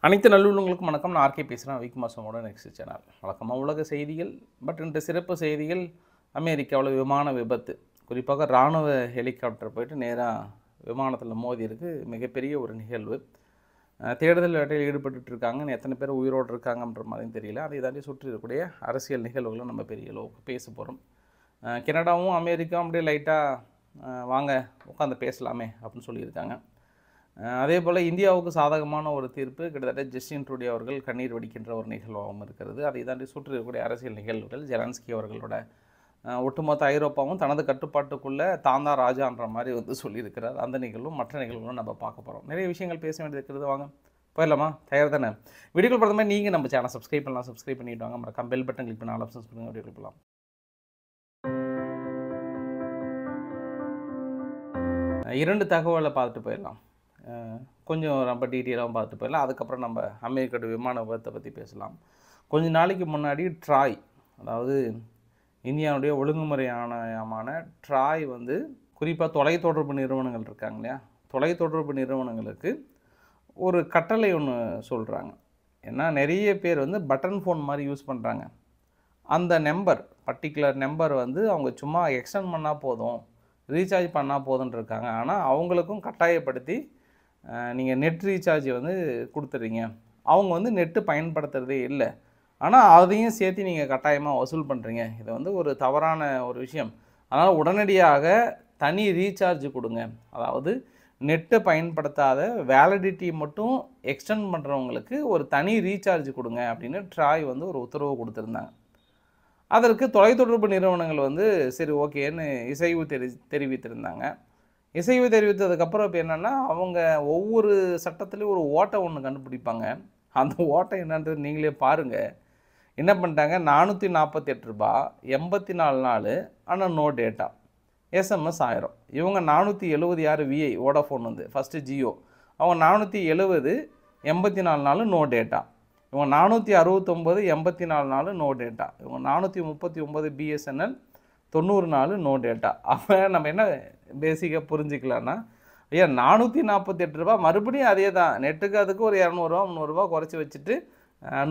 அனைத்து நல்லுள்ளங்களுக்கும் வணக்கம். நான் ஆர்கே பேசுகிறேன். விக்மாசமோட நெக்ஸ்ட் சேனல். வழக்கமாக உலக செய்திகள். பட் இன்று சிறப்பு செய்திகள். அமெரிக்காவில் விமான விபத்து, குறிப்பாக இராணுவ ஹெலிகாப்டர் போயிட்டு நேராக விமானத்தில் மோதி இருக்கு. மிகப்பெரிய ஒரு நிகழ்வு. தேடுதல் வேட்டையில் ஈடுபட்டு இருக்காங்க. எத்தனை பேர் உயிரோடு இருக்காங்கன்ற மாதிரியும் தெரியல. அதை தாண்டி சுற்றி இருக்கக்கூடிய அரசியல் நிகழ்வுகளை நம்ம பெரிய அளவுக்கு பேச போகிறோம். கனடாவும் அமெரிக்காவும் அப்படியே லைட்டாக வாங்க உட்காந்து பேசலாமே அப்படின்னு சொல்லியிருக்காங்க. அதே போல் இந்தியாவுக்கு சாதகமான ஒரு தீர்ப்பு கிட்டத்தட்ட ஜஸ்டின் ட்ரூடோ அவர்கள் கண்ணீர் வடிக்கின்ற ஒரு நிகழ்வாகவும் இருக்கிறது. அதை தாண்டி சுற்றி இருக்கக்கூடிய அரசியல் நிகழ்வுகள். ஜெலன்ஸ்கி அவர்களோட ஒட்டுமொத்த ஐரோப்பாவும் தனது கட்டுப்பாட்டுக்குள்ளே தாந்தா ராஜான்ற மாதிரி சொல்லியிருக்கிறார். அந்த நிகழ்வும் மற்ற நிகழ்வுகளும் நம்ம பார்க்க போகிறோம். நிறைய விஷயங்கள் பேச வேண்டியது இருக்கிறது. வாங்க போயிடலாமா? தயார் தானே? வீடியோக்கள் பார்த்த மாதிரி நீங்கள் நம்ம சேனல் சப்ஸ்கிரைப் பண்ணலாம். சப்ஸ்கிரைப் பண்ணிவிட்டு வாங்க. மறக்காம பெல் பட்டன் கிளிக் பண்ணி ஆல் ஆப்ஷன்ஸ் பண்ணுங்கள். வீடியோ போகலாம். இரண்டு தகவலை பார்த்துட்டு போயிடலாம். கொஞ்சம் ரொம்ப டீட்டெயிலாகவும் பார்த்துட்டு போயிடலாம். அதுக்கப்புறம் நம்ம அமெரிக்கோட விமான விபத்தை பற்றி பேசலாம். கொஞ்ச நாளைக்கு முன்னாடி ட்ராய், அதாவது இந்தியாவுடைய ஒழுங்குமுறை ஆணையமான ட்ராய் குறிப்பாக தொலைத்தொடர்பு நிறுவனங்கள் இருக்காங்க இல்லையா, தொலைத்தொடர்பு நிறுவனங்களுக்கு ஒரு கட்டளை ஒன்று சொல்கிறாங்க. ஏன்னா நிறைய பேர் பட்டன் ஃபோன் மாதிரி யூஸ் பண்ணுறாங்க. அந்த நம்பர், பர்டிகுலர் நம்பர் அவங்க சும்மா எக்ஸ்டெண்ட் பண்ணால் போதும், ரீசார்ஜ் பண்ணால் போதுன்னு இருக்காங்க. ஆனால் அவங்களுக்கும் கட்டாயப்படுத்தி நீங்கள் நெட் ரீசார்ஜ் கொடுத்துட்றீங்க. அவங்க நெட்டு பயன்படுத்துகிறதே இல்லை, ஆனால் அதையும் சேர்த்து நீங்கள் கட்டாயமாக வசூல் பண்ணுறீங்க. இது ஒரு தவறான ஒரு விஷயம். அதனால் உடனடியாக தனி ரீசார்ஜ் கொடுங்க. அதாவது நெட்டை பயன்படுத்தாத வேலிடிட்டி மட்டும் எக்ஸ்டெண்ட் பண்ணுறவங்களுக்கு ஒரு தனி ரீசார்ஜ் கொடுங்க அப்படின்னு ட்ராய் ஒரு உத்தரவு கொடுத்துருந்தாங்க. அதற்கு தொலைத்தொடர்பு நிறுவனங்கள் சரி ஓகேன்னு இசைவு தெரிவித்திருந்தாங்க. இசைவு தெரிவித்ததுக்கப்புறம் இப்போ என்னென்னா, அவங்க ஒவ்வொரு சட்டத்துலேயும் ஒரு ஓட்டை ஒன்று கண்டுபிடிப்பாங்க. அந்த ஓட்டை என்னன்றது நீங்களே பாருங்கள். என்ன பண்ணிட்டாங்க, $448, 84 நாள், ஆனால் நோ டேட்டா, எஸ்எம்எஸ் 1000. இவங்க 470 யார்? VI Vodafone first Jio. அவங்க 470 84 நாள் நோ டேட்டா. இவங்க 469 84 நாள் நோ டேட்டா. இவங்க 439 பிஎஸ்என்எல் 90 நாள் நோ டேட்டா. அப்போ நம்ம என்ன பேசிக்காக புரிஞ்சிக்கலான்னா, ஐயா $448 மறுபடியும் அதே தான். நெட்டுக்கு அதுக்கு ஒரு $200 $300 குறைச்சி வச்சுட்டு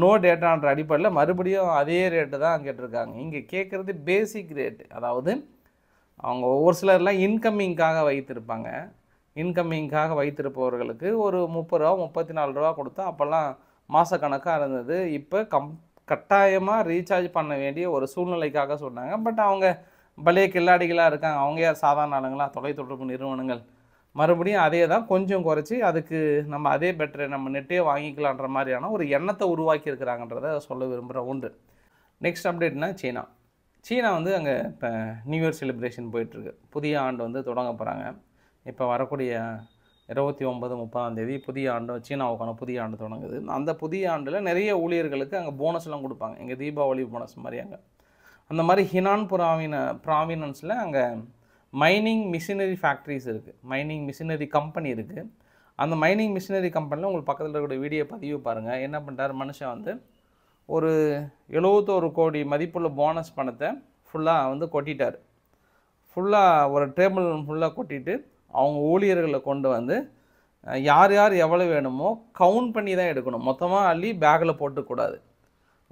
நோ டேட்டான்ற அடிப்படையில் மறுபடியும் அதே ரேட்டு தான் கேட்டிருக்காங்க. இங்கே கேட்குறது பேசிக் ரேட்டு. அதாவது அவங்க ஒரு சிலர்லாம் இன்கம்மிங்காக வைத்திருப்பாங்க. இன்கம்மிங்காக வைத்திருப்பவர்களுக்கு ஒரு $30 $34 கொடுத்தா அப்போல்லாம் மாதக்கணக்காக இருந்தது. இப்போ கட்டாயமாக ரீசார்ஜ் பண்ண வேண்டிய ஒரு சூழ்நிலைக்காக சொன்னாங்க. பட் அவங்க பழைய கில்லாடிகளாக இருக்காங்க. அவங்க யார் சாதாரண ஆளுங்களா? தொலைத்தொடர்பு நிறுவனங்கள் மறுபடியும் அதே தான் கொஞ்சம் குறைச்சி அதுக்கு நம்ம அதே பெட்டரை நம்ம நெட்டே வாங்கிக்கலான்ற மாதிரியான ஒரு எண்ணத்தை உருவாக்கியிருக்கிறாங்கன்றதை சொல்ல விரும்புகிற ஒன்று. நெக்ஸ்ட் அப்டேட்னா சீனா அங்கே இப்போ நியூ இயர் செலிப்ரேஷன் போயிட்டுருக்கு. புதிய ஆண்டு தொடங்க போகிறாங்க. இப்போ வரக்கூடிய 29 30 புதிய ஆண்டு சீனாவுக்கான புதிய ஆண்டு தொடங்குது. அந்த புதிய ஆண்டில் நிறைய ஊழியர்களுக்கு அங்கே போனஸ்லாம் கொடுப்பாங்க. இங்கே தீபாவளி போனஸ் மாதிரி அங்கே அந்த மாதிரி ஹினான் ப்ராவினன்ஸில் அங்கே மைனிங் மிஷினரி ஃபேக்ட்ரிஸ் இருக்குது. மைனிங் மிஷினரி கம்பெனி இருக்குது. அந்த மைனிங் மிஷினரி கம்பெனியில் உங்களுக்கு பக்கத்தில் இருக்கக்கூடிய வீடியோ பதிவு பாருங்கள். என்ன பண்ணுறாரு மனுஷன், ஒரு 71 கோடி மதிப்புள்ள போனஸ் பணத்தை ஃபுல்லாக கொட்டிட்டார். ஃபுல்லாக ஒரு டேபிள் ஃபுல்லாக கொட்டிட்டு அவங்க ஊழியர்களை கொண்டு யார் யார் எவ்வளோ வேணுமோ கவுண்ட் பண்ணி தான் எடுக்கணும். மொத்தமாக அள்ளி பேக்கில் போட்டுக்கூடாது.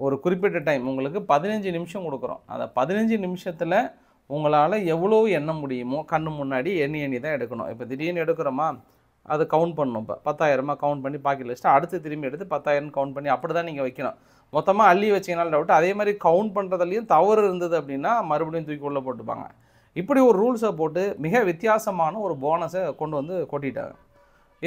ஒரு குறிப்பிட்ட டைம் உங்களுக்கு 15 நிமிஷம் கொடுக்குறோம். அந்த 15 நிமிஷத்தில் உங்களால் எவ்வளோ எண்ண முடியுமோ கண்ணு முன்னாடி எண்ணி தான் எடுக்கணும். இப்போ திடீர்னு எடுக்கிறோமா, அது கவுண்ட் பண்ணணும். இப்போ 10,000 கவுண்ட் பண்ணி பாக்கெட்டில் வச்சுட்டு அடுத்து திரும்பி எடுத்து 10,000 கவுண்ட் பண்ணி அப்படி தான் நீங்கள் வைக்கணும். மொத்தமாக அள்ளி வச்சிங்கனாலும் டவுட். அதே மாதிரி கவுண்ட் பண்ணுறதுலையும் தவறு இருந்தது அப்படின்னா மறுபடியும் தூக்கி உள்ளே போட்டுப்பாங்க. இப்படி ஒரு ரூல்ஸை போட்டு மிக வித்தியாசமான ஒரு போனஸை கொண்டு கொட்டிட்டாங்க.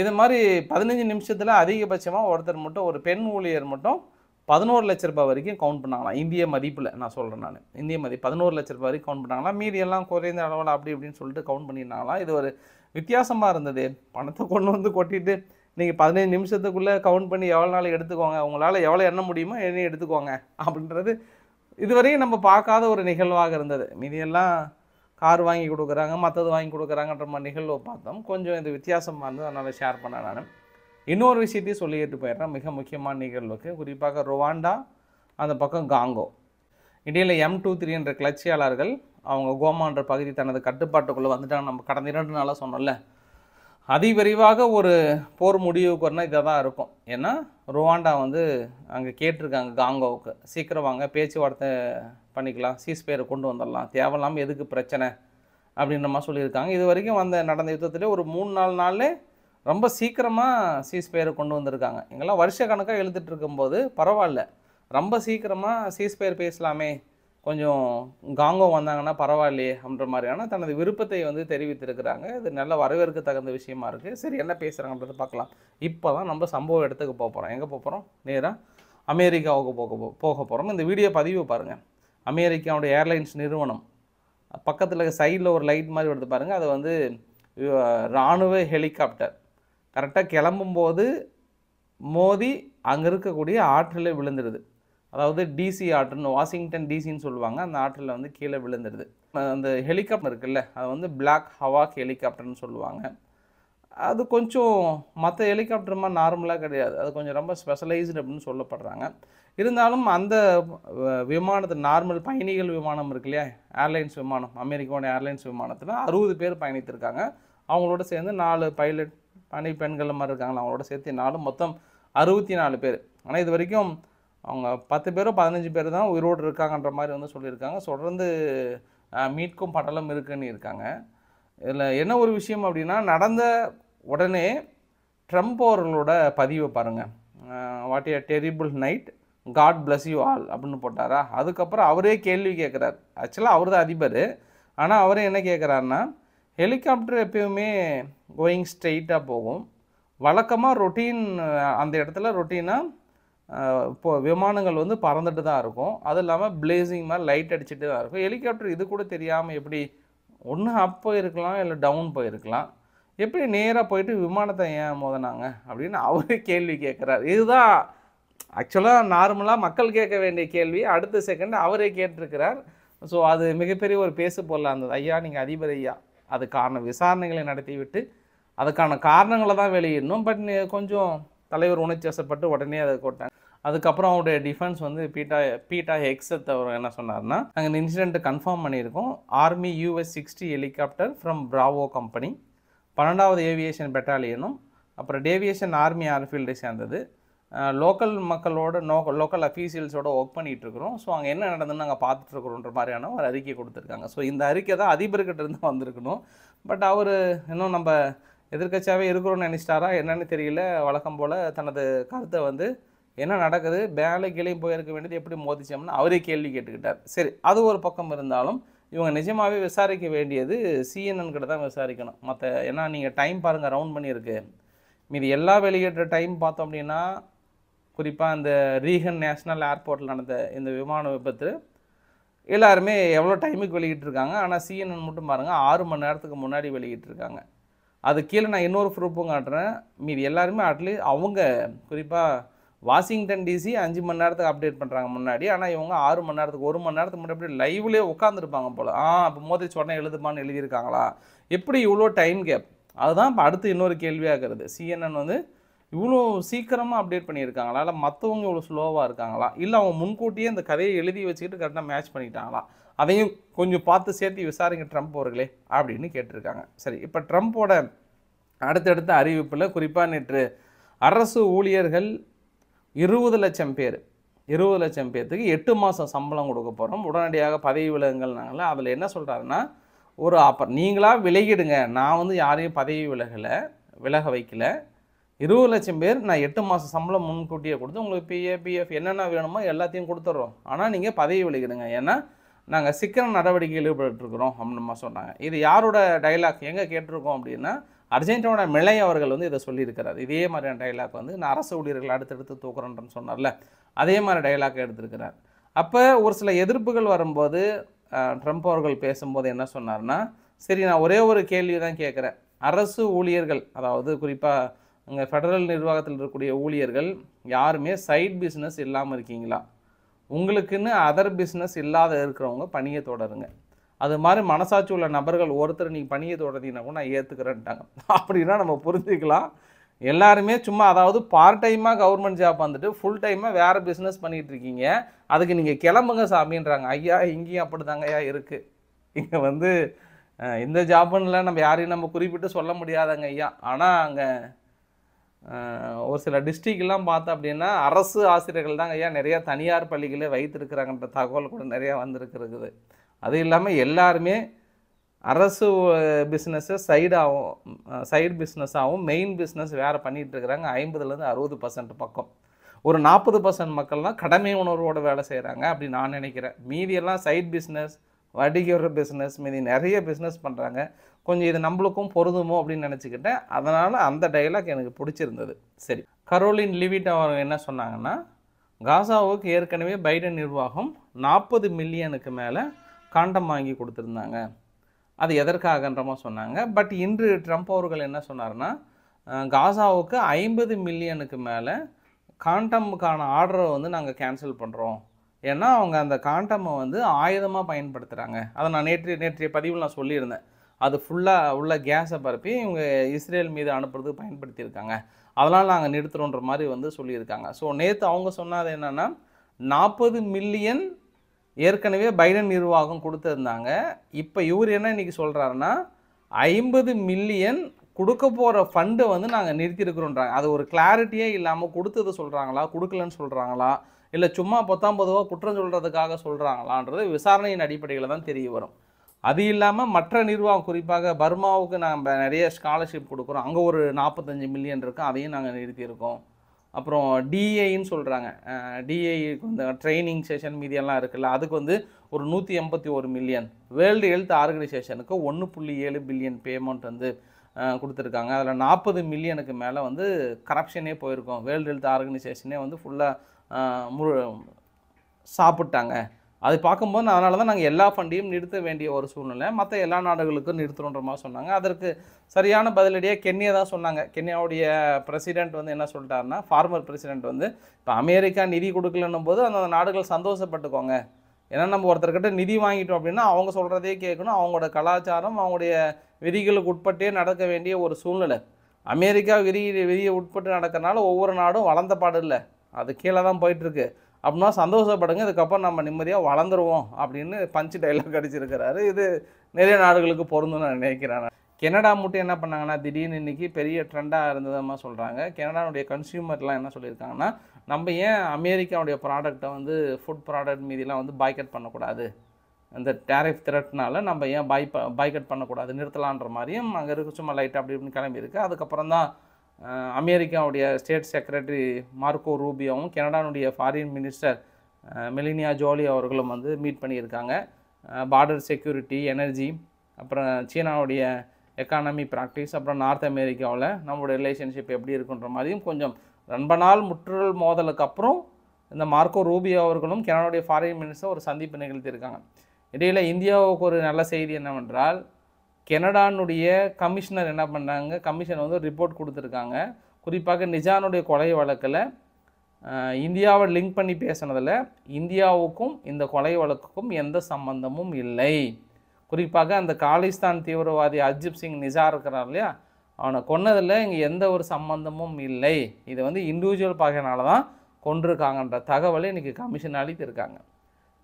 இது மாதிரி 15 நிமிஷத்தில் அதிகபட்சமாக ஒருத்தர் மட்டும், ஒரு பெண் ஊழியர் மட்டும் $11 லட்ச வரைக்கும் கவுண்ட் பண்ணாங்களாம். இந்திய மதிப்பில் நான் சொல்கிறேன். நான் இந்திய மதிப்பு $11 லட்ச வரைக்கும் கவுண்ட் பண்ணாங்களாம். மீதியெல்லாம் குறைந்த அளவில் அப்படி இப்படின்னு சொல்லிட்டு கவுண்ட் பண்ணியிருந்தாங்களாம். இது ஒரு வித்தியாசமாக இருந்தது. பணத்தை கொண்டு கொட்டிட்டு நீங்கள் 15 நிமிஷத்துக்குள்ளே கவுண்ட் பண்ணி எவ்வளோ நாள் எடுத்துக்கோங்க, உங்களால் எவ்வளோ எண்ண முடியுமோ எண்ணி எடுத்துக்கோங்க அப்படின்றது இதுவரையும் நம்ம பார்க்காத ஒரு நிகழ்வாக இருந்தது. மீதியெல்லாம் கார் வாங்கி கொடுக்குறாங்க, மற்றது வாங்கி கொடுக்குறாங்கன்ற மாதிரி நிகழ்வை பார்த்தோம். கொஞ்சம் இது வித்தியாசமாக இருந்தது, அதனால் ஷேர் பண்ணேன். நான் இன்னொரு விஷயத்தையும் சொல்லிட்டு போயிடுறேன். மிக முக்கியமான நிகழ்வுக்கு, குறிப்பாக ருவாண்டா, அந்த பக்கம் காங்கோ இடையில் M23 என்ற கிளர்ச்சியாளர்கள் அவங்க கோமான்ற பகுதி தனது கட்டுப்பாட்டுக்குள்ளே வந்துட்டாங்க. நம்ம கடந்த 2 நாளாக சொன்னோம்ல, அதிவிரைவாக ஒரு போர் முடிவுக்கு வரணும் இதாக தான் இருக்கும். ஏன்னா ருவாண்டா வந்து அங்கே கேட்டிருக்காங்க காங்கோவுக்கு, சீக்கிரம் வாங்க பேச்சுவார்த்தை பண்ணிக்கலாம், சீஸ்பயரை கொண்டு வந்துடலாம், தேவையில்லாமல் எதுக்கு பிரச்சனை அப்படின்ற மாதிரி சொல்லியிருக்காங்க. இது வரைக்கும் நடந்த யுத்தத்திலே ஒரு 3-4 நாள்லே ரொம்ப சீக்கிரமாக சீஸ்பயரை கொண்டு வந்திருக்காங்க. எங்கெல்லாம் வருஷ கணக்காக எழுதிட்டு இருக்கும்போது பரவாயில்ல, ரொம்ப சீக்கிரமாக சீஸ்பயர் பேசலாமே, கொஞ்சம் காங்கோ வந்தாங்கன்னா பரவாயில்லையே அப்படின்ற மாதிரியான தனது விருப்பத்தை வந்து தெரிவித்திருக்கிறாங்க. இது நல்ல வரவேற்க தகுந்த விஷயமா இருக்குது. சரி, என்ன பேசுகிறாங்கன்றதை பார்க்கலாம். இப்போ தான் நம்ம சம்பவ இடத்துக்கு போக போகிறோம். எங்கே போக போகிறோம்? நேராக அமெரிக்காவுக்கு போக போகிறோம். இந்த வீடியோ பதிவு பாருங்கள். அமெரிக்காவுடைய ஏர்லைன்ஸ் நிறுவனம் பக்கத்தில் சைடில் ஒரு லைட் மாதிரி வருது பாருங்கள், அது வந்து இராணுவ ஹெலிகாப்டர் கரெக்டாக கிளம்பும்போது மோதி அங்கே இருக்கக்கூடிய ஆற்றில் விழுந்துடுது. அதாவது டிசி ஆற்றுன்னு, வாஷிங்டன் டிசின்னு சொல்லுவாங்க, அந்த ஆற்றில் வந்து கீழே விழுந்துடுது. அந்த ஹெலிகாப்டர் இருக்குல்ல, அது வந்து பிளாக் ஹவாக் ஹெலிகாப்டர்னு சொல்லுவாங்க. அது கொஞ்சம் மற்ற ஹெலிகாப்டர் மாதிரி நார்மலாக கிடையாது, அது கொஞ்சம் ரொம்ப ஸ்பெஷலைஸ்டு அப்படின்னு சொல்லப்படுறாங்க. இருந்தாலும் அந்த விமானத்தில் நார்மல் பயணிகள் விமானம் இருக்கு இல்லையா, ஏர்லைன்ஸ் விமானம், அமெரிக்காவோட ஏர்லைன்ஸ் விமானத்தில் 60 பேர் பயணித்திருக்காங்க. அவங்களோட சேர்ந்து 4 பைலட் பெண்கள் மாதிரி இருக்காங்களா, அவங்களோட சேர்த்து 4, மொத்தம் 64 பேர். ஆனால் இது வரைக்கும் அவங்க 10 பேரோ 15 பேர் தான் உயிரோடு இருக்காங்கன்ற மாதிரி வந்து சொல்லியிருக்காங்க. தொடர்ந்து மீட்கும் படலம் இருக்குன்னு இருக்காங்க. இதில் என்ன ஒரு விஷயம் அப்படின்னா, நடந்த உடனே ட்ரம்ப் அவர்களோட பதிவை பாருங்கள். What a terrible night, God bless you all அப்படின்னு போட்டாரா. அதுக்கப்புறம் அவரே கேள்வி கேட்குறார். ஆக்சுவலாக அவர் தான் அதிபர், ஆனால் அவரே என்ன கேட்குறாருன்னா, ஹெலிகாப்டர் எப்பயுமே கோயிங் ஸ்ட்ரெயிட்டாக போகும், வழக்கமாக ரொட்டீன் அந்த இடத்துல ரொட்டீனாக இப்போது விமானங்கள் வந்து பறந்துட்டு தான் இருக்கும், அது இல்லாமல் பிளேசிங் மாதிரி லைட் அடிச்சுட்டு தான் இருக்கும். ஹெலிகாப்டர் இது கூட தெரியாமல் எப்படி ஒன்று அப் போயிருக்கலாம் இல்லை டவுன் போயிருக்கலாம், எப்படி நேராக போயிட்டு விமானத்தை ஏன் மோதினாங்க அப்படின்னு அவரே கேள்வி கேட்குறாரு. இதுதான் ஆக்சுவலாக நார்மலாக மக்கள் கேட்க வேண்டிய கேள்வி, அடுத்த செகண்ட் அவரே கேட்டிருக்கிறார். ஸோ அது மிகப்பெரிய ஒரு பேசு பொருளாக இருந்தது. ஐயா, நீங்கள் அதிபர் ஐயா, அதுக்கான விசாரணைகளை நடத்தி விட்டு அதுக்கான காரணங்களை தான் வெளியிடணும். பட் கொஞ்சம் தலைவர் உணர்ச்சி வசப்பட்டு உடனே அதை போட்டாங்க. அதுக்கப்புறம் அவருடைய டிஃபென்ஸ் வந்து பீட்டா ஹெக்ஸத் அவர் என்ன சொன்னார்னா, நாங்கள் இந்த இன்சிடென்ட்டை கன்ஃபார்ம் பண்ணியிருக்கோம். Army US-60 helicopter from Bravo company, 12வது ஏவியேஷன் பெட்டாலியனும் அப்புறம் டேவியேஷன் ஆர்மி ஏர்ஃபீல்டை சேர்ந்தது, லோக்கல் மக்களோட லோக்கல் அஃபீஷியல்ஸோட ஒர்க் பண்ணிகிட்ருக்குறோம். ஸோ அங்கே என்ன நடந்ததுன்னு நாங்கள் பார்த்துட்ருக்குறோன்ற மாதிரியான ஒரு அறிக்கை கொடுத்துருக்காங்க. ஸோ இந்த அறிக்கை தான் அதிபர்கிட்ட இருந்து வந்திருக்கணும். பட் அவர் இன்னும் நம்ம எதிர்க்கட்சியாகவே இருக்கிறோன்னு நினச்சிட்டாரா என்னன்னு தெரியல. வழக்கம் போல் தனது கருத்தை வந்து என்ன நடக்குது, வேலை கிளையும் போயிருக்க வேண்டியது எப்படி மோதிச்சோம்னு அவரே கேள்வி கேட்டுக்கிட்டார். சரி, அது ஒரு பக்கம் இருந்தாலும் இவங்க நிஜமாகவே விசாரிக்க வேண்டியது CNN கிட்ட தான் விசாரிக்கணும். ஏன்னா நீங்கள் டைம் பாருங்கள், ரவுண்ட் பண்ணியிருக்கு. மீது எல்லா வெளியிடுற டைம் பார்த்தோம் அப்படின்னா, குறிப்பாக இந்த ரீகன் நேஷ்னல் ஏர்போர்ட்டில் நடந்த இந்த விமான விபத்து எல்லாருமே எவ்வளோ டைமுக்கு வெளியிட்டிருக்காங்க. ஆனால் CNN மட்டும் பாருங்கள் 6 மணி நேரத்துக்கு முன்னாடி வெளியிட்டிருக்காங்க. அது கீழே நான் இன்னொரு ப்ரூஃபும் காட்டுறேன். மீது எல்லாருமே அட்லீஸ்ட் அவங்க குறிப்பாக வாஷிங்டன் டிசி 5 மணி நேரத்துக்கு அப்டேட் பண்ணுறாங்க முன்னாடி, ஆனால் இவங்க 6 மணி நேரத்துக்கு 1 மணி நேரத்துக்கு முன்னாடி அப்படி லைவ்லேயே உட்காந்துருப்பாங்க போல். இப்போ மோதிச்சு உடனே எழுதுமான்னு எழுதியிருக்காங்களா, எப்படி இவ்வளோ டைம் கேப்? அதுதான் இப்போ அடுத்து இன்னொரு கேள்வியாக இருக்கிறது. CNN வந்து இவ்வளோ சீக்கிரமாக அப்டேட் பண்ணியிருக்காங்களா, இல்லை மற்றவங்க இவ்வளோ ஸ்லோவாக இருக்காங்களா, இல்லை அவங்க முன்கூட்டியே இந்த கதையை எழுதி வச்சுக்கிட்டு கரெக்டாக மேட்ச் பண்ணிட்டாங்களா, அதையும் கொஞ்சம் பார்த்து சேர்த்து விசாரிங்க ட்ரம்ப் அவர்களே அப்படின்னு கேட்டிருக்காங்க. சரி, இப்போ ட்ரம்ப்போட அடுத்தடுத்த அறிவிப்பில் குறிப்பாக நேற்று அரசு ஊழியர்கள் 20 லட்சம் பேர் 20 லட்சம் பேர்த்துக்கு 8 மாதம் சம்பளம் கொடுக்க போகிறோம், உடனடியாக பதவி விலகுங்கள்னாங்களா. அதில் என்ன சொல்கிறாருன்னா, ஒரு ஆஃபர், நீங்களாக விலகிடுங்க, நான் வந்து யாரையும் பதவி விலக வைக்கல, 20 லட்சம் பேர் நான் 8 மாதம் சம்பளம் முன்கூட்டியே கொடுத்து உங்களுக்கு PF என்னென்ன வேணுமோ எல்லாத்தையும் கொடுத்துட்றோம், ஆனால் நீங்கள் பதவி விலகிடுங்க, ஏன்னா நாங்கள் சிக்கன நடவடிக்கையில் ஈடுபட்டுருக்குறோம் அப்படின்னு சொன்னாங்க. இது யாரோட டைலாக் எங்கே கேட்டிருக்கோம் அப்படின்னா, அர்ஜென்டினாவோட மிலை அவர்கள் வந்து இதை சொல்லியிருக்கிறார். இதே மாதிரியான டைலாக் வந்து நான் அரசு ஊழியர்கள் அடுத்தடுத்து தூக்குறேன்னு சொன்னார்ல, அதே மாதிரி டைலாக் எடுத்திருக்கிறார். அப்போ ஒரு சில எதிர்ப்புகள் வரும்போது ட்ரம்ப் அவர்கள் பேசும்போது என்ன சொன்னார்னா, சரி நான் ஒரே ஒரு கேள்வி தான் கேட்குறேன், அரசு ஊழியர்கள் அதாவது குறிப்பாக இங்கே ஃபெடரல் நிர்வாகத்தில் இருக்கக்கூடிய ஊழியர்கள் யாருமே சைட் பிஸ்னஸ் இல்லாமல் இருக்கீங்களா, உங்களுக்குன்னு அதர் பிஸ்னஸ் இல்லாத இருக்கிறவங்க பணியை தொடருங்க, அது மாதிரி மனசாட்சி உள்ள நபர்கள் ஒருத்தர் நீங்கள் பணியை தொடர்ந்தீங்கன்னா கூட நான் ஏற்றுக்கிறேன்ட்டாங்க. அப்படின்னா நம்ம புரிஞ்சுக்கலாம், எல்லாருமே சும்மா அதாவது பார்ட் டைமாக கவர்மெண்ட் ஜாப் வந்துட்டு ஃபுல் டைமாக வேறு பிஸ்னஸ் பண்ணிகிட்டு இருக்கீங்க, அதுக்கு நீங்கள் கிளம்புங்க சாமின்றாங்க. ஐயா இங்கேயும் அப்படி தாங்க ஐயா இருக்குது, இங்கே வந்து இந்த ஜாப்புன்னு நம்ம யாரையும் நம்ம குறிப்பிட்டு சொல்ல முடியாதங்க ஐயா. ஆனால் அங்கே ஒரு சில டிஸ்ட்ரிக்ட்லாம் பார்த்தோம் அப்படின்னா அரசு ஆசிரியர்கள் தாங்க ஐயா நிறையா தனியார் பள்ளிகளே வைத்திருக்கிறாங்கன்ற தகவல் கூட நிறையா வந்திருக்கிறது. அது இல்லாமல் எல்லாருமே அரசு பிஸ்னஸ்ஸை சைடு பிஸ்னஸாகவும் மெயின் பிஸ்னஸ் வேறு பண்ணிகிட்டு இருக்கிறாங்க. 50% 60% பக்கம். ஒரு 40% மக்கள் தான் கடமை உணர்வோடு வேலை செய்கிறாங்க அப்படி நான் நினைக்கிறேன். மீதியெல்லாம் சைட் பிஸ்னஸ், வடிகிற பிஸ்னஸ், மீதி நிறைய பிஸ்னஸ் பண்ணுறாங்க. கொஞ்சம் இது நம்மளுக்கும் பொருந்துமோ அப்படின்னு நினச்சிக்கிட்டேன். அதனால் அந்த டைலாக் எனக்கு பிடிச்சிருந்தது. சரி, கரோலின் லீவிட் அவங்க என்ன சொன்னாங்கன்னா, காசாவுக்கு ஏற்கனவே பைடன் நிர்வாகம் 40 மில்லியனுக்கு மேலே காண்டம் வாங்கி கொடுத்துருந்தாங்க. அது எதற்காகன்றமா சொன்னாங்க. பட் இன்று ட்ரம்ப் அவர்கள் என்ன சொன்னார்னா, காசாவுக்கு 50 மில்லியனுக்கு மேலே காண்டமுக்கான ஆர்டரை வந்து நாங்கள் கேன்சல் பண்ணுறோம். ஏன்னா அவங்க அந்த காண்டமை வந்து ஆயுதமாக பயன்படுத்துகிறாங்க. அதை நான் நேற்றைய பதிவில் நான் சொல்லியிருந்தேன். அது ஃபுல்லாக உள்ள கேஸை பரப்பி இவங்க இஸ்ரேல் மீது அனுப்புறதுக்கு பயன்படுத்தியிருக்காங்க. அதனால் நாங்கள் நிறுத்துகிறோன்ற மாதிரி வந்து சொல்லியிருக்காங்க. ஸோ நேற்று அவங்க சொன்னது என்னென்னா 40 மில்லியன் ஏற்கனவே பைடன் நிர்வாகம் கொடுத்துருந்தாங்க. இப்போ இவர் என்ன இன்றைக்கி சொல்கிறாருன்னா 50 மில்லியன் கொடுக்க போகிற ஃபண்டை வந்து நாங்கள் நிறுத்தியிருக்கிறோன்றாங்க. அது ஒரு கிளாரிட்டியே இல்லாமல் கொடுத்தது சொல்கிறாங்களா, கொடுக்கலன்னு சொல்கிறாங்களா, இல்லை சும்மா பொதுவாக குற்றம் சொல்கிறதுக்காக சொல்கிறாங்களான்றது விசாரணையின் அடிப்படையில் தான் தெரிய வரும். அது இல்லாமல் மற்ற நிர்வாகம், குறிப்பாக பர்மாவுக்கு நம்ம நிறைய ஸ்காலர்ஷிப் கொடுக்குறோம், அங்கே ஒரு 45 மில்லியன் இருக்குது, அதையும் நாங்கள் நிறுத்தியிருக்கோம். அப்புறம் டிஏன்னு சொல்கிறாங்க, டிஏக்கு வந்து ட்ரைனிங் செஷன் மீதியெல்லாம் இருக்குல்ல, அதுக்கு வந்து ஒரு 181 மில்லியன். வேர்ல்டு ஹெல்த் ஆர்கனைசேஷனுக்கு 1.7 பில்லியன் பேமெண்ட் வந்து கொடுத்துருக்காங்க. அதில் 40 மில்லியனுக்கு மேலே வந்து கரப்ஷனே போயிருக்கோம். வேர்ல்டு ஹெல்த் ஆர்கனைசேஷனே வந்து ஃபுல்லாக சாப்பிட்டாங்க. அது பார்க்கும்போது அதனால தான் நாங்கள் எல்லா ஃபண்டையும் நிறுத்த வேண்டிய ஒரு சூழ்நிலை, மற்ற எல்லா நாடுகளுக்கும் நிறுத்துறோன்ற மாதிரி சொன்னாங்க. அதற்கு சரியான பதிலடியாக கென்யா தான் சொன்னாங்க. கென்யாவுடைய பிரசிடெண்ட் வந்து என்ன சொல்லிட்டாருன்னா, ஃபார்மர் பிரசிடெண்ட் வந்து இப்போ அமெரிக்கா நிதி கொடுக்கலன்னும் போது அந்த நாடுகள் சந்தோஷப்பட்டுக்கோங்க. ஏன்னா நம்ம ஒருத்தர்கிட்ட நிதி வாங்கிட்டோம் அப்படின்னா அவங்க சொல்கிறதே கேட்கணும். அவங்களோட கலாச்சாரம், அவங்களுடைய விதிகளுக்கு உட்பட்டே நடக்க வேண்டிய ஒரு சூழ்நிலை. அமெரிக்கா விதியை உட்பட்டு நடக்கிறனால ஒவ்வொரு நாடும் வளர்ந்த பாடு இல்லை, அது கீழே தான் போயிட்டுருக்கு. அப்படின்னா சந்தோஷப்படுங்க, இதுக்கப்புறம் நம்ம நிம்மதியாக வளர்ந்துருவோம் அப்படின்னு பஞ்சு டைலாக் அடிச்சிருக்கிறாரு. இது நிறைய நாடுகளுக்கு பொருந்தும் நான் நினைக்கிறேன். கனடா மட்டும் என்ன பண்ணாங்கன்னா, திடீர்னு இன்றைக்கி பெரிய ட்ரெண்டாக இருந்ததுமா சொல்கிறாங்க. கனடாவுடைய கன்சியூமர்லாம் என்ன சொல்லியிருக்காங்கன்னா, நம்ம ஏன் அமெரிக்காவுடைய ப்ராடக்டை வந்து ஃபுட் ப்ராடக்ட் மீதிலாம் வந்து பாய்கட் பண்ணக்கூடாது, அந்த டேரிஃப் த்ரெட்னால நம்ம ஏன் பாய்கட் பண்ணக்கூடாது, நிறுத்தலான்ற மாதிரியும் அங்கே இருக்க சும்மா லைட்டாக அப்படி இப்படின்னு கிளம்பியிருக்கு. அதுக்கப்புறம் தான் அமெரிக்காவுடைய ஸ்டேட் செக்ரட்டரி மார்க்கோ ரூபியோவும் கனடாவுடைய ஃபாரின் மினிஸ்டர் மெலினியா ஜோலி அவர்களும் வந்து மீட் பண்ணியிருக்காங்க. பார்டர் செக்யூரிட்டி, எனர்ஜி, அப்புறம் சீனாவுடைய எக்கானமி ப்ராக்டிஸ், அப்புறம் நார்த் அமெரிக்காவில் நம்மளுடைய ரிலேஷன்ஷிப் எப்படி இருக்குன்ற மாதிரியும் கொஞ்சம் ரொம்ப நாள் முற்றுதல் மோதலுக்கு அப்புறம் இந்த மார்க்கோ ரூபியோ அவர்களும் கனடாவுடைய ஃபாரின் மினிஸ்டர் ஒரு சந்திப்பு நிகழ்த்தியிருக்காங்க. இடையில் இந்தியாவுக்கு ஒரு நல்ல செய்தி என்னவென்றால், கனடானுடைய கமிஷனர் என்ன பண்ணாங்க, கமிஷன் வந்து ஒரு ரிப்போர்ட் கொடுத்துருக்காங்க. குறிப்பாக நிஜானுடைய கொலை வழக்கில் இந்தியாவை லிங்க் பண்ணி பேசினதில் இந்தியாவுக்கும் இந்த கொலை வழக்குக்கும் எந்த சம்பந்தமும் இல்லை. குறிப்பாக அந்த காலிஸ்தான் தீவிரவாதி அர்ஜிப் சிங் நிஜார் இருக்கிறார் இல்லையா, அவனை கொன்னதில் இங்கே எந்த ஒரு சம்பந்தமும் இல்லை, இது வந்து இண்டிவிஜுவல் பகையினால தான் கொண்டிருக்காங்கன்ற தகவலை இன்றைக்கி கமிஷன் அளித்திருக்காங்க.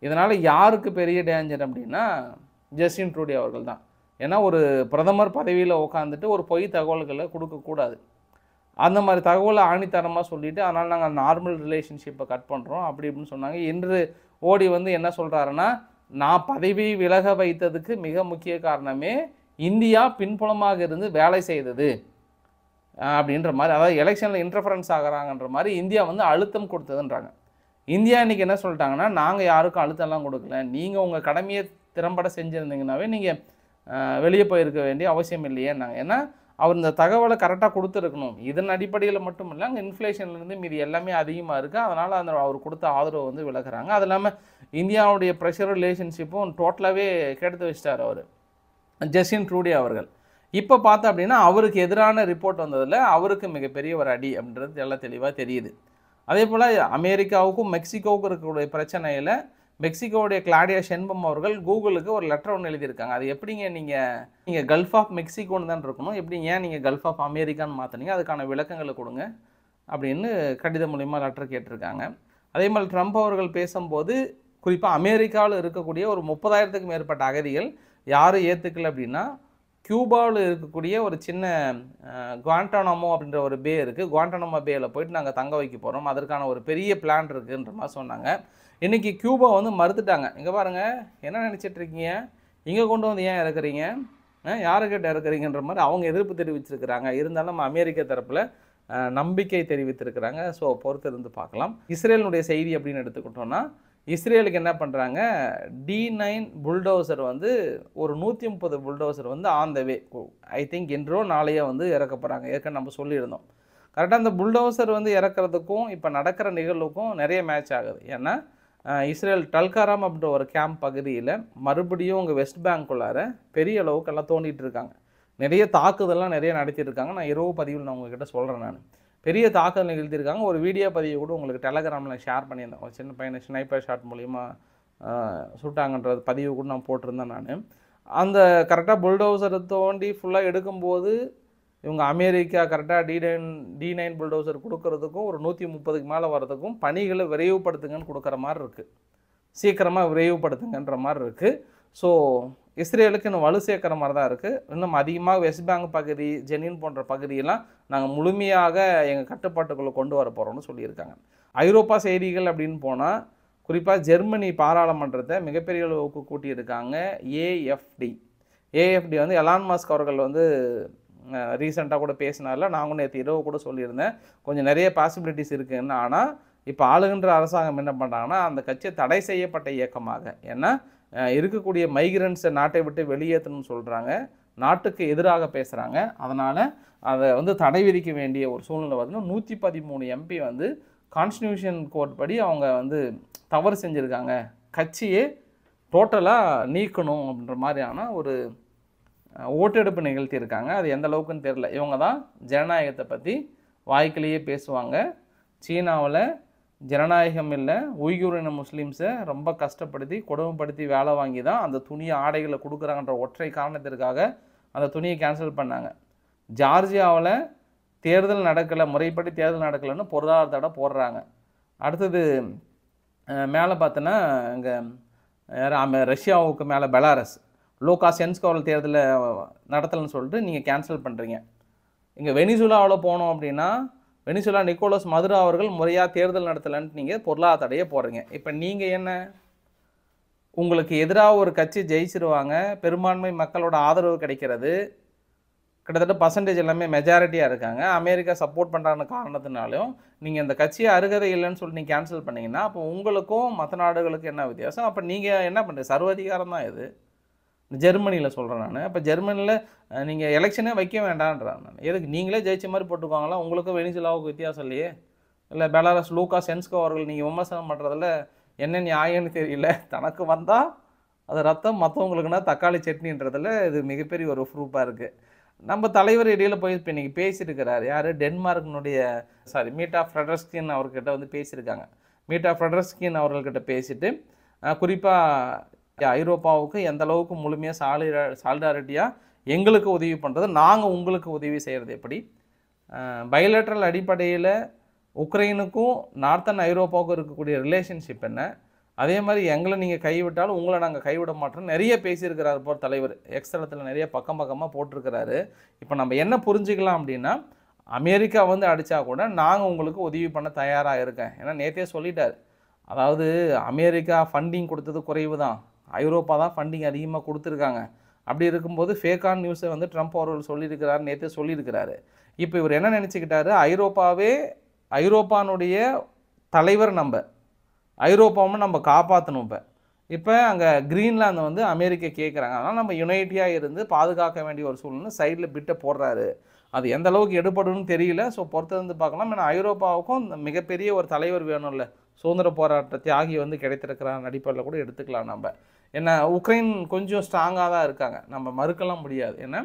இதனால் யாருக்கு பெரிய டேஞ்சர் அப்படின்னா ஜஸ்டின் ட்ரூடோ அவர்கள் தான். ஏன்னா ஒரு பிரதமர் பதவியில் உட்காந்துட்டு ஒரு பொய் தகவல்களை கொடுக்கக்கூடாது. அந்த மாதிரி தகவலை ஆணித்தரமாக சொல்லிவிட்டு அதனால் நாங்கள் நார்மல் ரிலேஷன்ஷிப்பை கட் பண்ணுறோம் அப்படி இப்படின்னு சொன்னாங்க. இன்று ஓடி வந்து என்ன சொல்கிறாருன்னா, நான் பதவி விலக வைத்ததுக்கு மிக முக்கிய காரணமே இந்தியா பின்புலமாக இருந்து வேலை செய்தது அப்படின்ற மாதிரி, அதாவது எலெக்ஷனில் இன்டர்ஃபரன்ஸ் ஆகிறாங்கன்ற மாதிரி இந்தியா வந்து அழுத்தம் கொடுத்ததுன்றாங்க. இந்தியா இன்றைக்கி என்ன சொல்லிட்டாங்கன்னா, நாங்கள் யாருக்கும் அழுத்தம்லாம் கொடுக்கல, நீங்கள் உங்கள் கடமையை திறம்பட செஞ்சுருந்தீங்கன்னாவே நீங்கள் வெளியே போயிருக்க வேண்டிய அவசியம் இல்லையேன்னாங்க. ஏன்னா அவர் இந்த தகவலை கரெக்டாக கொடுத்துருக்கணும். இதன் அடிப்படையில் மட்டும் இல்லை, அங்கே இன்ஃப்ளேஷன்லேருந்து மீது எல்லாமே அதிகமாக இருக்குது. அதனால் அந்த அவர் கொடுத்த ஆதரவு வந்து விலகிறாங்க. அது இல்லாமல் இந்தியாவுடைய ப்ரெஷர் ரிலேஷன்ஷிப்பும் டோட்டலாகவே கெடுத்து வச்சிட்டார் அவர் ஜஸ்டின் ட்ரூடோ அவர்கள். இப்போ பார்த்தா அப்படின்னா அவருக்கு எதிரான ரிப்போர்ட் வந்ததில் அவருக்கு மிகப்பெரிய ஒரு அடி அப்படின்றது எல்லாம் தெளிவாக தெரியுது. அதே போல் அமெரிக்காவுக்கும் மெக்சிகோவுக்கும் இருக்கக்கூடிய பிரச்சனையில் மெக்சிகோவுடைய கிளாடியா ஷென்பம் அவர்கள் கூகுளுக்கு ஒரு லெட்டர் ஒன்று எழுதியிருக்காங்க. அது எப்படிங்க நீங்கள் கல்ஃப் ஆஃப் மெக்சிகோன்னு தான் இருக்கணும், எப்படி ஏன் நீங்கள் கல்ஃப் ஆஃப் அமெரிக்கான்னு மாற்றினீங்க, அதுக்கான விளக்கங்களை கொடுங்க அப்படின்னு கடிதம் மூலிமா லெட்டர் கேட்டிருக்காங்க. அதே மாதிரி ட்ரம்ப் அவர்கள் பேசும்போது குறிப்பாக அமெரிக்காவில் இருக்கக்கூடிய ஒரு 30,000க்கும் மேற்பட்ட அகதிகள் யாரும் ஏற்றுக்கல அப்படின்னா கியூபாவில் இருக்கக்கூடிய ஒரு சின்ன குவாண்டானமோ அப்படின்ற ஒரு பே இருக்குது. குவாண்டானமோ பேயில் போயிட்டு நாங்கள் தங்க வைக்க போகிறோம், அதற்கான ஒரு பெரிய பிளான் இருக்குன்ற மாதிரி சொன்னாங்க. இன்றைக்கி கியூபா வந்து மறுத்துட்டாங்க. இங்கே பாருங்கள், என்ன நினச்சிட்டு இருக்கீங்க, இங்கே கொண்டு வந்து ஏன் இறக்குறீங்க, யாருக்கிட்ட இறக்குறீங்கன்ற மாதிரி அவங்க எதிர்ப்பு தெரிவிச்சிருக்கிறாங்க. இருந்தாலும் நம்ம அமெரிக்க தரப்பில் நம்பிக்கை தெரிவித்திருக்கிறாங்க. ஸோ பொறுத்து இருந்து பார்க்கலாம். இஸ்ரேலினுடைய செய்தி அப்படின்னு எடுத்துக்கிட்டோன்னா, இஸ்ரேலுக்கு என்ன பண்ணுறாங்க, D9 புல்டோசர் வந்து ஒரு 130 புல்டோசர் வந்து on the way, I think இன்றோ நாளையோ வந்து இறக்க போகிறாங்க. ஏற்கனவே நம்ம சொல்லியிருந்தோம். கரெக்டாக அந்த புல்டோசர் வந்து இறக்குறதுக்கும் இப்போ நடக்கிற நிகழ்வுக்கும் நிறைய மேட்ச் ஆகுது. ஏன்னா இஸ்ரேல் டல்காராம் அப்படின்ற ஒரு கேம்ப் பகுதியில் மறுபடியும் உங்கள் வெஸ்ட் பேங்க்குள்ளார பெரிய அளவுக்கு எல்லாம் தோண்டிகிட்டு இருக்காங்க. நிறைய தாக்குதல்லாம் நிறைய நடத்தியிருக்காங்க. நான் இரவு பதிவில் நான் உங்ககிட்ட சொல்கிறேன். நான் பெரிய தாக்குதல் நிகழ்த்தியிருக்காங்க. ஒரு வீடியோ பதிவு கூட உங்களுக்கு டெலகிராமில் ஷேர் பண்ணியிருந்தேன். ஒரு சின்ன பையனை ஸ்னைப்பர் ஷாட் மூலிமா சுட்டாங்கன்றது பதிவு கூட நான் போட்டிருந்தேன். நான் அந்த கரெக்டாக புல்டோசரை தோண்டி ஃபுல்லாக எடுக்கும்போது இவங்க அமெரிக்கா கரெக்டாக D9 புல்டோசர் கொடுக்கறதுக்கும் ஒரு 130க்கு மேலே வர்றதுக்கும் பணிகளை விரைவுபடுத்துங்கன்னு கொடுக்குற மாதிரி இருக்குது. சீக்கிரமாக விரைவுபடுத்துங்கன்ற மாதிரி இருக்குது. ஸோ இஸ்ரேலுக்கு இன்னும் வலு சேர்க்குற மாதிரி தான் இருக்குது. இன்னும் அதிகமாக வெஸ்ட் பேங்க் பகுதி, ஜெனின் போன்ற பகுதியெல்லாம் நாங்கள் முழுமையாக எங்கள் கட்டுப்பாட்டுக்குள்ளே கொண்டு வர போகிறோம்னு சொல்லியிருக்காங்க. ஐரோப்பா செய்திகள் அப்படின்னு போனால் குறிப்பாக ஜெர்மனி பாராளுமன்றத்தை மிகப்பெரிய அளவுக்கு கூட்டியிருக்காங்க. ஏஎஃப்டி வந்து எலான் மஸ்க் அவர்கள் வந்து ரீசெண்டாக கூட பேசினார்ல, நாங்கள் நேற்று இரவு கூட சொல்லியிருந்தேன், கொஞ்சம் நிறைய பாசிபிலிட்டிஸ் இருக்குதுன்னு. ஆனால் இப்போ ஆளுகின்ற அரசாங்கம் என்ன பண்ணுறாங்கன்னா, அந்த கட்சியை தடை செய்யப்பட்ட இயக்கமாக, ஏன்னா இருக்கக்கூடிய மைக்ரண்ட்ஸை நாட்டை விட்டு வெளியேற்றணும்னு சொல்கிறாங்க, நாட்டுக்கு எதிராக பேசுகிறாங்க. அதனால் அதை வந்து தடை விதிக்க வேண்டிய ஒரு சூழ்நிலை வருதுன்னா 113 MP வந்து கான்ஸ்டிடியூஷன் கோர்ட் படி அவங்க வந்து தவறு செஞ்சுருக்காங்க, கட்சியே டோட்டலாக நீக்கணும் அப்படின்ற மாதிரியான ஒரு ஓட்டெடுப்பு நிகழ்த்தியிருக்காங்க. அது எந்த அளவுக்குன்னு தெரில. இவங்க தான் ஜனநாயகத்தை பற்றி வாய்க்கிலேயே பேசுவாங்க. சீனாவில் ஜனநாயகம் இல்லை, உய்குரின முஸ்லீம்ஸை ரொம்ப கஷ்டப்படுத்தி கொடுமைப்படுத்தி வேலை வாங்கி தான் அந்த துணியை ஆடைகளை கொடுக்குறாங்கன்ற ஒற்றை காரணத்திற்காக அந்த துணியை கேன்சல் பண்ணாங்க. ஜார்ஜியாவில் தேர்தல் நடக்கலை, முறைப்படி தேர்தல் நடக்கலைன்னு பொருளாதார தடை போடுறாங்க. அடுத்தது மேலே பார்த்தோன்னா இங்கே ரஷ்யாவுக்கு மேலே பெலாரஸ் லூகாஷென்ஸ்கோ அவர்கள் தேர்தலை நடத்தலைன்னு சொல்லிட்டு நீங்கள் கேன்சல் பண்ணுறீங்க. இங்கே வெனிசுலாவில் போனோம் அப்படின்னா வெனிசுலா நிக்கோலஸ் மதுரோ அவர்கள் முறையாக தேர்தல் நடத்தலைன்ட்டு நீங்கள் பொருளாதார தடையே போடுறீங்க. இப்போ நீங்கள் என்ன, உங்களுக்கு எதிராக ஒரு கட்சி ஜெயிச்சிருவாங்க, பெரும்பான்மை மக்களோட ஆதரவு கிடைக்கிறது, கிட்டத்தட்ட பர்சன்டேஜ் எல்லாமே மெஜாரிட்டியாக இருக்காங்க, அமெரிக்கா சப்போர்ட் பண்ணுறாங்க காரணத்தினாலும் நீங்கள் இந்த கட்சியை அருகதை இல்லைன்னு சொல்லிட்டு நீங்கள் கேன்சல் பண்ணிங்கன்னா அப்போ உங்களுக்கும் மற்ற நாடுகளுக்கு என்ன வித்தியாசம்? அப்போ நீங்கள் என்ன பண்ணுறது? சர்வதிகாரம் தான் இது. ஜெர்மனியில் சொல்கிறேன் நான். அப்போ ஜெர்மனியில் நீங்கள் எலெக்ஷனே வைக்க வேண்டான்றான் நான். எதுக்கு? நீங்களே ஜெயிச்ச மாதிரி போட்டுக்குவாங்களா? உங்களுக்கும் வெனிசுலாவுக்கு வித்தியாசம் இல்லையே. இல்லை பெலாரஸ் லூகாஷென்ஸ்கோ அவர்கள் நீங்கள் விமர்சனம் பண்ணுறதில் என்ன நியாயம்னு தெரியல. தனக்கு வந்தால் அது ரத்தம், மற்றவங்களுக்குன்னா தக்காளி சட்னின்றதில் இது மிகப்பெரிய ஒரு ப்ரூஃபாக இருக்குது. நம்ம தலைவர் இடையில் போய் இப்போ இன்றைக்கி பேசியிருக்கிறார். யார்? டென்மார்க்கினுடைய மீட்டா ஃப்ரெடரிக்சன் அவர்கிட்ட வந்து பேசியிருக்காங்க. மீட்டா ஃப்ரெடரிக்சன் அவர்கள்கிட்ட பேசிட்டு குறிப்பாக ஐரோப்பாவுக்கு எந்த அளவுக்கு முழுமையாக சாலிடாரிட்டியாக எங்களுக்கு உதவி பண்ணுறது, நாங்கள் உங்களுக்கு உதவி செய்கிறது எப்படி, பைலேட்ரல் அடிப்படையில் உக்ரைனுக்கும் நார்த்தன் ஐரோப்பாவுக்கும் இருக்கக்கூடிய ரிலேஷன்ஷிப் என்ன, அதே மாதிரி எங்களை நீங்கள் கைவிட்டாலும் உங்களை நாங்கள் கைவிட மாட்டோம் நிறைய பேசியிருக்கிறார் போர் தலைவர். எக்ஸ்தலத்தில் நிறைய பக்கமாக போட்டிருக்கிறாரு. இப்போ நம்ம என்ன புரிஞ்சுக்கலாம் அப்படின்னா, அமெரிக்கா வந்து அடித்தா கூட நாங்கள் உங்களுக்கு உதவி பண்ண தயாராக இருக்கேன். ஏன்னா நேற்றே சொல்லிட்டார். அதாவது அமெரிக்கா ஃபண்டிங் கொடுத்தது குறைவு தான், ஐரோப்பா தான் ஃபண்டிங் அதிகமாக கொடுத்துருக்காங்க. அப்படி இருக்கும்போது ஃபேக்கான நியூஸை வந்து ட்ரம்ப் அவர்கள் சொல்லியிருக்கிறார், நேற்று சொல்லியிருக்கிறாரு. இப்போ இவர் என்ன நினச்சிக்கிட்டாரு, ஐரோப்பானுடைய தலைவர் நம்ம, ஐரோப்பாவும் நம்ம காப்பாற்றணும். இப்போ அங்கே கிரீன்லாந்து வந்து அமெரிக்கா கேட்குறாங்க, அதனால் நம்ம யுனைட்டியாக இருந்து பாதுகாக்க வேண்டிய ஒரு சூழ்நிலை சைடில் பிட்டை போடுறாரு. அது எந்த அளவுக்கு எடுபடுன்னு தெரியல. ஸோ பொறுத்திருந்து பார்க்கலாம். ஏன்னா ஐரோப்பாவுக்கும் மிகப்பெரிய ஒரு தலைவர் வேணும்ல, சுதந்திர போராட்ட தியாகி வந்து கிடைத்திருக்கிறான் அடிப்படையில் கூட எடுத்துக்கலாம் நம்ம. ஏன்னா உக்ரைன் கொஞ்சம் ஸ்ட்ராங்காக தான் இருக்காங்க, நம்ம மறுக்கலாம் முடியாது. ஏன்னா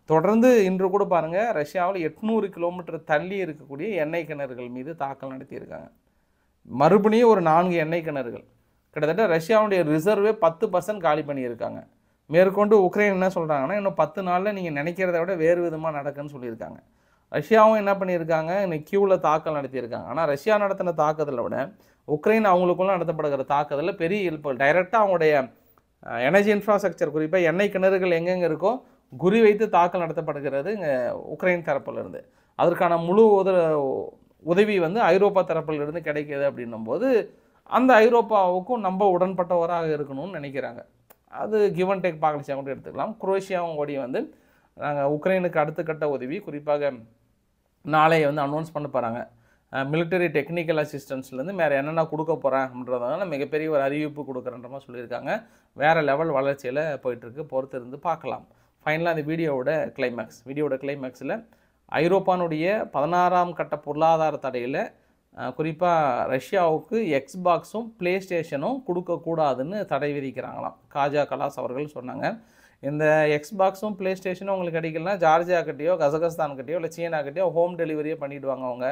தொடர்ந்து இன்று கூட பாருங்கள், ரஷ்யாவில் 800 கிலோமீட்டர் தள்ளி இருக்கக்கூடிய எண்ணெய் கிணறுகள் மீது தாக்கல் நடத்தியிருக்காங்க. மறுபடியும் ஒரு 4 எண்ணெய் கிணறுகள், கிட்டத்தட்ட ரஷ்யாவுடைய ரிசர்வே 10% காலி பண்ணியிருக்காங்க. மேற்கொண்டு உக்ரைன் என்ன சொல்கிறாங்கன்னா, இன்னும் 10 நாளில் நீங்கள் நினைக்கிறத விட வேறு விதமாக நடக்குன்னு சொல்லியிருக்காங்க. ரஷ்யாவும் என்ன பண்ணியிருக்காங்க, இன்னைக்கு கியூவில் தாக்கல் நடத்தியிருக்காங்க. ஆனால் ரஷ்யா நடத்தின தாக்குதலை விட உக்ரைன் அவங்களுக்குள்ள நடத்தப்படுகிற தாக்குதலில் பெரிய இழப்பு. டைரெக்டாக அவங்களுடைய எனர்ஜி இன்ஃப்ராஸ்ட்ரக்சர் குறிப்பாக எண்ணெய் கிணறுகள் எங்கெங்கே இருக்கோ குறிவைத்து தாக்கல் நடத்தப்படுகிறது இங்கே உக்ரைன் தரப்பிலிருந்து. அதற்கான முழு உதவி வந்து ஐரோப்பா தரப்பிலிருந்து கிடைக்கிது அப்படின்னும்போது அந்த ஐரோப்பாவுக்கும் நம்ம உடன்பட்டவராக இருக்கணும்னு நினைக்கிறாங்க. அது கிவ் அண்ட் டேக் பாகிஸ்தான் கூட எடுத்துக்கலாம். குரோஷியாவும் ஓடி வந்து நாங்கள் உக்ரைனுக்கு அடுத்த கட்ட உதவி குறிப்பாக நாளை வந்து அனௌன்ஸ் பண்ண போகிறாங்க. மிலிட்டரி டெக்னிக்கல் அசிஸ்டன்ஸ்லேருந்து வேறு என்னென்ன கொடுக்க போகிறேன் அப்படின்றதுனால மிகப்பெரிய ஒரு அறிவிப்பு கொடுக்குறன்ற மாதிரி சொல்லியிருக்காங்க. வேறு லெவல் வளர்ச்சியில் போயிட்டுருக்கு, பொறுத்து இருந்து பார்க்கலாம். ஃபைனலாக அந்த வீடியோவோட கிளைமேக்ஸில் ஐரோப்பானுடைய 16ஆம் கட்ட பொருளாதார தடையில் குறிப்பாக ரஷ்யாவுக்கு எக்ஸ்பாக்ஸும் ப்ளே ஸ்டேஷனும் கொடுக்கக்கூடாதுன்னு தடை விதிக்கிறாங்களாம். காஜா கலாஸ் அவர்கள் சொன்னாங்க. இந்த எக்ஸ்பாக்ஸும் ப்ளே ஸ்டேஷனும் உங்களுக்கு கிடைக்கலனா ஜார்ஜியா கிட்டேயோ கசகஸ்தான் கிட்டேயோ இல்லை சீனா கிட்டேயோ ஹோம் டெலிவரியே பண்ணிவிடுவாங்க அவங்க.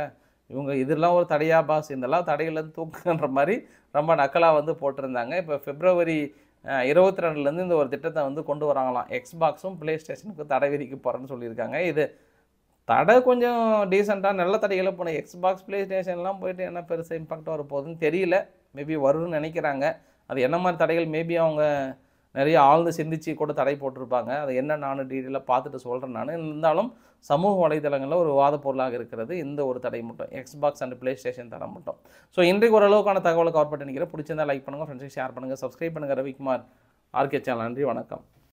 இவங்க இதெல்லாம் ஒரு தடையா பாஸ், இதெல்லாம் தடையிலேருந்து தூக்குன்ற மாதிரி ரொம்ப நக்கலாக வந்து போட்டிருந்தாங்க. இப்போ பிப்ரவரி 22லேருந்து இந்த ஒரு திட்டத்தை வந்து கொண்டு வராங்களாம். எக்ஸ்பாக்ஸும் ப்ளே ஸ்டேஷனுக்கு தடை விதிக்க போகிறேன்னு சொல்லியிருக்காங்க. இது தடை கொஞ்சம் டீசெண்டாக நல்ல தடைகளை போன எக்ஸ்பாக்ஸ் ப்ளே ஸ்டேஷன்லாம் போயிட்டு என்ன பெருசாக இம்பாக்ட் வரப்போகுதுன்னு தெரியல. மேபி வரும்னு நினைக்கிறாங்க. அது என்ன மாதிரி தடைகள் மேபி அவங்க நிறைய ஆழ்ந்து சிந்திச்சு கூட தடை போட்டிருப்பாங்க. அது என்ன நானும் டீட்டெயிலாக பார்த்துட்டு சொல்கிறேன். நான் இருந்தாலும் சமூக வலைதளங்களில் ஒரு வாத பொருளாக இருக்கிறது இந்த ஒரு தடை மட்டும், எக்ஸ்பாக்ஸ் அண்ட் ப்ளே ஸ்டேஷன் தடை மட்டும். ஸோ இன்றைக்கு ஓரளவுக்கான தகவலை கவர் பண்ணி நினைக்கிறேன். பிடிச்சிருந்தா லைக் பண்ணுங்கள், ஃப்ரெண்ட்ஸுக்கு ஷேர் பண்ணுங்கள், சப்ஸ்கிரைப் பண்ணுங்கள். Ravikumar RK channel. நன்றி, வணக்கம்.